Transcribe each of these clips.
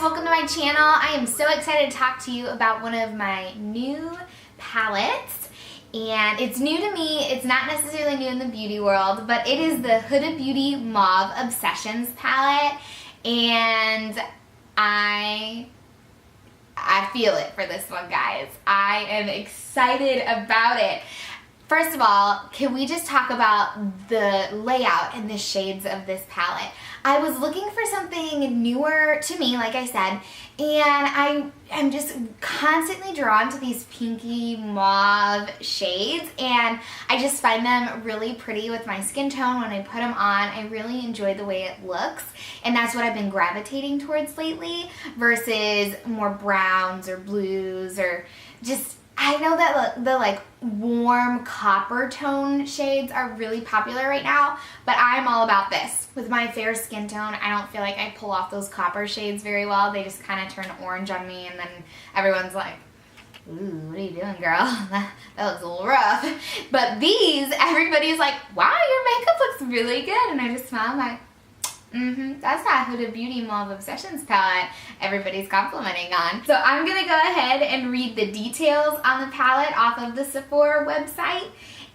welcome to my channel. I am so excited to talk to you about one of my new palettes. And it's new to me. It's not necessarily new in the beauty world, but it is the Huda Beauty Mauve Obsessions palette. And I feel it for this one, guys. I am excited about it. First of all, can we just talk about the layout and the shades of this palette? I was looking for something newer to me, like I said, and I'm just constantly drawn to these pinky mauve shades, and I just find them really pretty with my skin tone. When I put them on, I really enjoy the way it looks, and that's what I've been gravitating towards lately versus more browns or blues or just... I know that the like warm copper tone shades are really popular right now, but I'm all about this. With my fair skin tone, I don't feel like I pull off those copper shades very well. They just kind of turn orange on me, and then everyone's like, ooh, what are you doing, girl? That looks a little rough. But these, everybody's like, wow, your makeup looks really good. And I just smile, I'm like, that's that Huda Beauty Mauve Obsessions palette everybody's complimenting on. So I'm going to go ahead and read the details on the palette off of the Sephora website.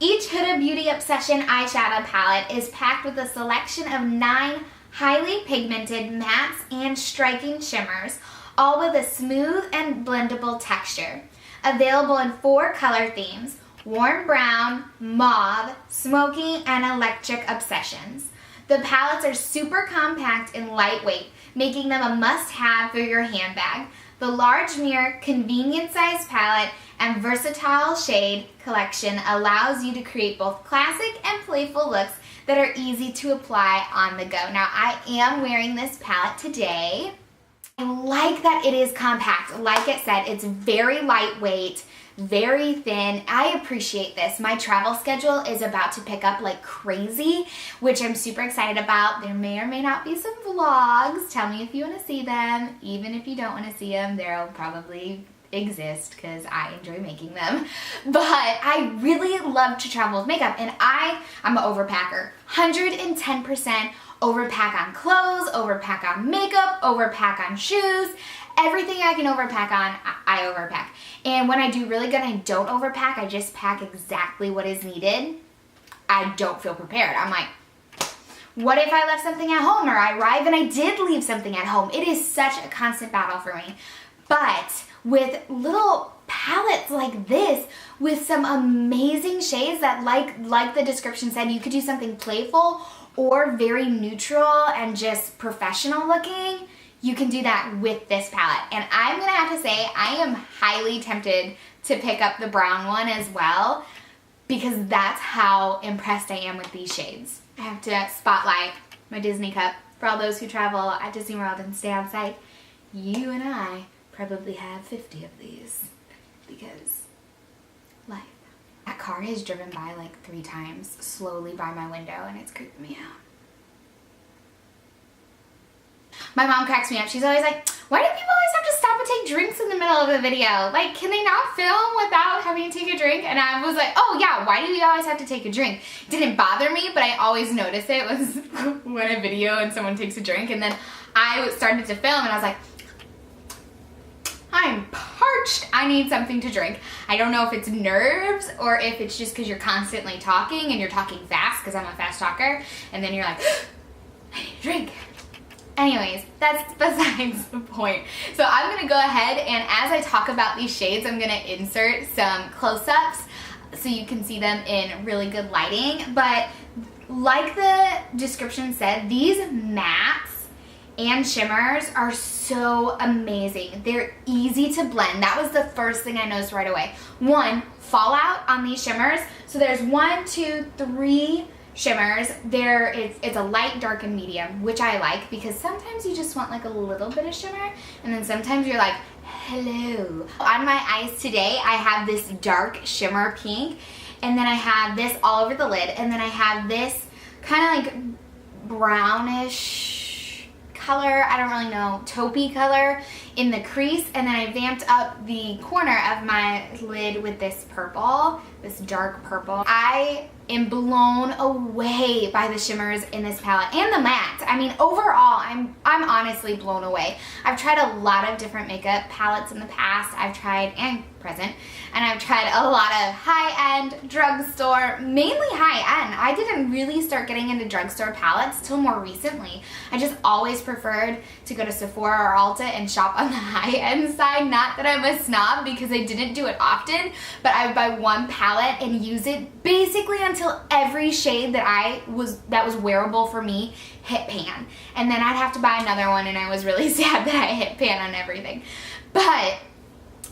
Each Huda Beauty Obsession eyeshadow palette is packed with a selection of 9 highly pigmented mattes and striking shimmers, all with a smooth and blendable texture. Available in 4 color themes: warm brown, mauve, smoky, and electric obsessions. The palettes are super compact and lightweight, making them a must-have for your handbag. The large mirror, convenient-sized palette, and versatile shade collection allows you to create both classic and playful looks that are easy to apply on the go. Now, I am wearing this palette today. I like that it is compact. Like it said, it's very lightweight, very thin. I appreciate this. My travel schedule is about to pick up like crazy, which I'm super excited about. There may or may not be some vlogs. Tell me if you want to see them. Even if you don't want to see them, they'll probably exist because I enjoy making them. But I really love to travel with makeup, and I'm an overpacker. 110% overpack on clothes, overpack on makeup, overpack on shoes. Everything I can overpack on, I overpack. And when I do really good, I don't overpack. I just pack exactly what is needed. I don't feel prepared. I'm like, what if I left something at home, or I arrive and I did leave something at home? It is such a constant battle for me. But with little palettes like this, with some amazing shades that, like the description said, you could do something playful or very neutral and just professional looking. You can do that with this palette. And I'm gonna have to say, I am highly tempted to pick up the brown one as well, because that's how impressed I am with these shades. I have to spotlight my Disney cup. For all those who travel at Disney World and stay on site, you and I probably have 50 of these, because life. That car has driven by like 3 times, slowly by my window, and it's creeping me out. My mom cracks me up. She's always like, why do people always have to stop and take drinks in the middle of a video? Like, can they not film without having to take a drink? And I was like, oh yeah, why do we always have to take a drink? It didn't bother me, but I always notice it was when a video and someone takes a drink. And then I started to film, and I was like, I'm parched. I need something to drink. I don't know if it's nerves or if it's just because you're constantly talking and you're talking fast, because I'm a fast talker. And then you're like, I need a drink. Anyways, that's besides the point. So I'm going to go ahead, and as I talk about these shades, I'm going to insert some close-ups so you can see them in really good lighting. But like the description said, these mattes and shimmers are so amazing. They're easy to blend. That was the first thing I noticed right away. 1, fallout on these shimmers. So there's 1, 2, 3 shimmers. It's a light, dark, and medium, which I like, because sometimes you just want like a little bit of shimmer, and then sometimes you're like, hello. On my eyes today, I have this dark shimmer pink, and then I have this all over the lid, and then I have this kind of like brownish color, I don't really know, taupey color in the crease, and then I vamped up the corner of my lid with this purple, this dark purple. I am blown away by the shimmers in this palette and the mattes. I mean, overall, I'm honestly blown away. I've tried a lot of different makeup palettes in the past. I've tried, and present, and I've tried a lot of high-end drugstore, mainly high-end. I didn't really start getting into drugstore palettes till more recently. I just always preferred to go to Sephora or Ulta and shop on the high-end side. Not that I'm a snob, because I didn't do it often, but I would buy one palette and use it basically until every shade that was wearable for me hit pan. And then I'd have to buy another one, and I was really sad that I hit pan on everything. But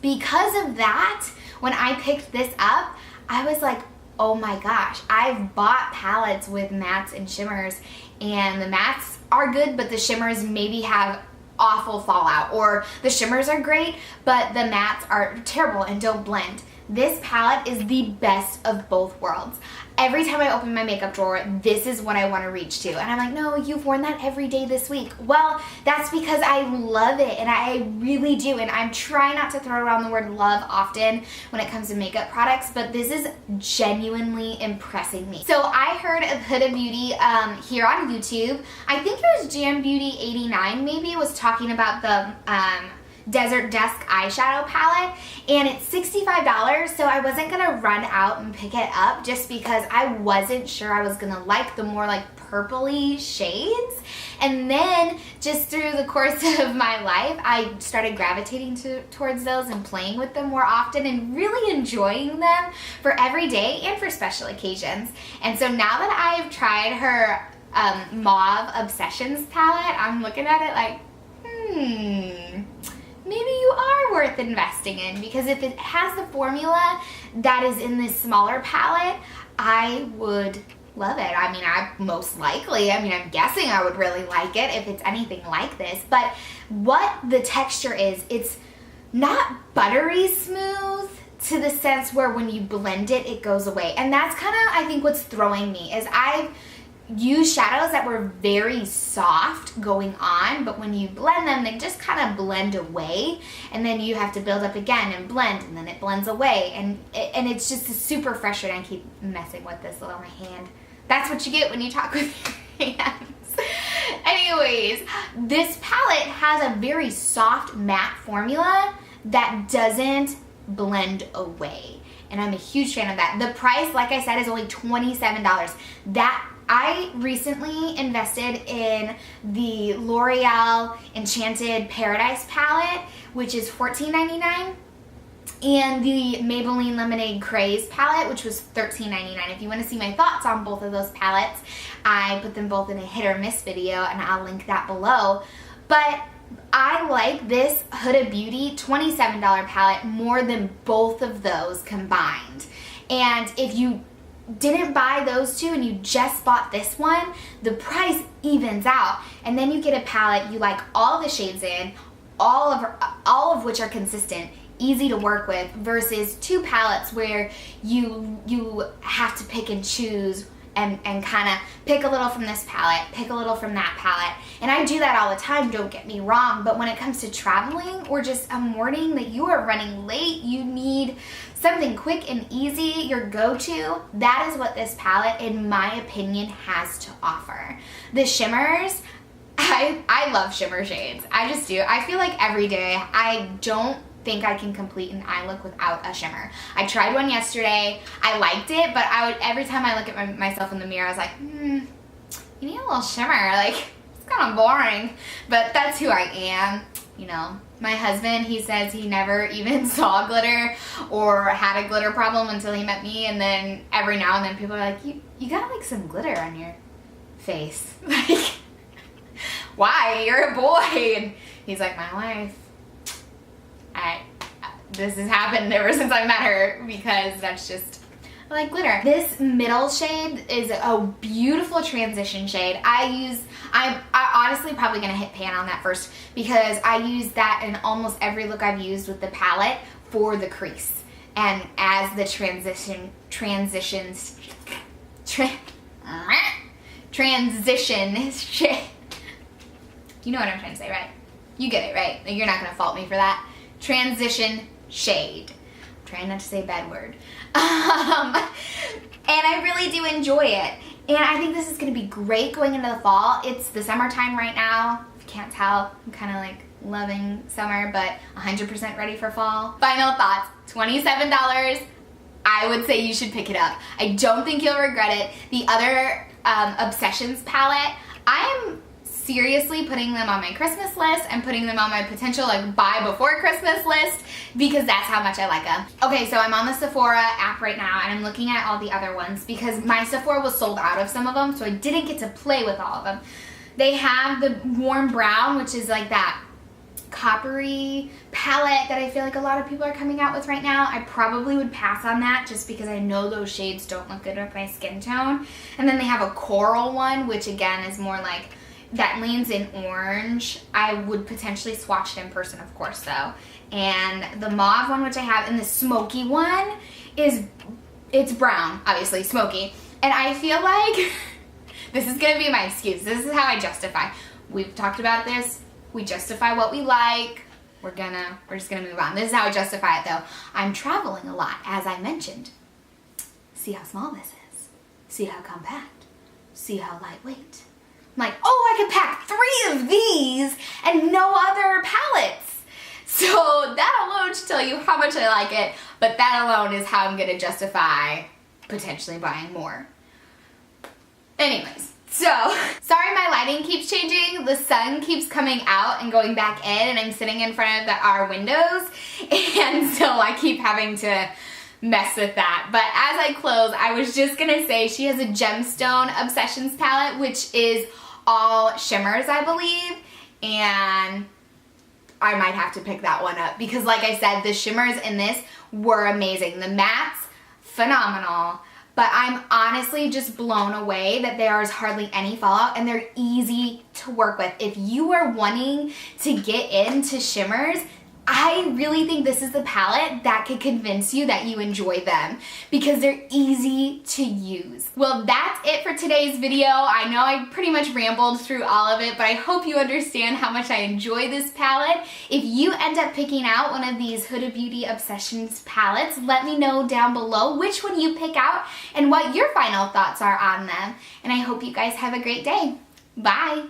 because of that, when I picked this up, I was like, oh my gosh, I've bought palettes with mattes and shimmers, and the mattes are good, but the shimmers maybe have awful fallout, or the shimmers are great, but the mattes are terrible and don't blend. This palette is the best of both worlds. Every time I open my makeup drawer, this is what I want to reach to. And I'm like, no, you've worn that every day this week. Well, that's because I love it, and I really do. And I'm trying not to throw around the word love often when it comes to makeup products, but this is genuinely impressing me. So I heard of Huda Beauty here on YouTube. I think it was Jam Beauty 89 maybe was talking about the Desert Dusk eyeshadow palette, and it's $65, so I wasn't gonna run out and pick it up just because I wasn't sure I was gonna like the more like purpley shades. And then just through the course of my life, I started gravitating towards those and playing with them more often and really enjoying them for every day and for special occasions. And so now that I've tried her Mauve Obsessions palette, I'm looking at it like, maybe you are worth investing in, because if it has the formula that is in this smaller palette, I would love it. I mean, I'm guessing I would really like it if it's anything like this. But what the texture is, it's not buttery smooth to the sense where when you blend it, it goes away. And that's kind of, I think, what's throwing me, is I've used shadows that were very soft going on, but when you blend them, they just kind of blend away, and then you have to build up again and blend, and then it blends away, and it's just super frustrating. I keep messing with this on my hand. That's what you get when you talk with your hands. Anyways, this palette has a very soft matte formula that doesn't blend away, and I'm a huge fan of that. The price, like I said, is only $27. I recently invested in the L'Oreal Enchanted Paradise palette, which is $14.99, and the Maybelline Lemonade Craze palette, which was $13.99. If you want to see my thoughts on both of those palettes, I put them both in a hit or miss video, and I'll link that below. But I like this Huda Beauty $27 palette more than both of those combined. And if you didn't buy those two and you just bought this one, the price evens out, and then you get a palette you like all the shades in, all of which are consistent, easy to work with, versus two palettes where you have to pick and choose and kind of pick a little from this palette, pick a little from that palette. And I do that all the time, don't get me wrong, but when it comes to traveling or just a morning that you are running late, you need something quick and easy, your go-to, that is what this palette, in my opinion, has to offer. The shimmers, I love shimmer shades. I just do. I feel like every day I don't think I can complete an eye look without a shimmer. I tried one yesterday. I liked it, but every time I look at myself in the mirror, I was like, you need a little shimmer. Like, it's kind of boring. But that's who I am. You know, my husband, he says he never even saw glitter or had a glitter problem until he met me, and then every now and then people are like, you got like some glitter on your face. Like, why? You're a boy. And he's like, my wife. This has happened ever since I met her, because that's just, I like glitter. This middle shade is a beautiful transition shade. I'm honestly probably gonna hit pan on that first, because I use that in almost every look I've used with the palette for the crease. And as the transition shade. You know what I'm trying to say, right? You get it, right? You're not gonna fault me for that. Transition shade. I'm trying not to say a bad word. And I really do enjoy it. And I think this is going to be great going into the fall. It's the summertime right now. If you can't tell, I'm kind of like loving summer, but 100% ready for fall. Final thoughts, $27. I would say you should pick it up. I don't think you'll regret it. The other Obsessions palette, I am seriously putting them on my Christmas list and putting them on my potential like buy before Christmas list because that's how much I like them. Okay, so I'm on the Sephora app right now and I'm looking at all the other ones because my Sephora was sold out of some of them, so I didn't get to play with all of them. They have the warm brown, which is like that coppery palette that I feel like a lot of people are coming out with right now. I probably would pass on that just because I know those shades don't look good with my skin tone. And then they have a coral one, which again is more like that leans in orange. I would potentially swatch it in person, of course, though. And the mauve one, which I have, and the smoky one it's brown, obviously, smoky. And I feel like this is gonna be my excuse. This is how I justify. We've talked about this. We justify what we like. We're just gonna move on. This is how I justify it, though. I'm traveling a lot, as I mentioned. See how small this is. See how compact. See how lightweight. I'm like, oh, I could pack 3 of these and no other palettes. So that alone should tell you how much I like it, but that alone is how I'm gonna justify potentially buying more. Anyways, so, sorry my lighting keeps changing. The sun keeps coming out and going back in and I'm sitting in front of our windows and so I keep having to mess with that. But as I close, I was just gonna say she has a Gemstone Obsessions palette, which is all shimmers, I believe, and I might have to pick that one up because like I said, the shimmers in this were amazing. The mattes, phenomenal, but I'm honestly just blown away that there is hardly any fallout and they're easy to work with. If you are wanting to get into shimmers, I really think this is the palette that could convince you that you enjoy them because they're easy to use. Well, that's it for today's video. I know I pretty much rambled through all of it, but I hope you understand how much I enjoy this palette. If you end up picking out one of these Huda Beauty Obsessions palettes, let me know down below which one you pick out and what your final thoughts are on them. And I hope you guys have a great day. Bye!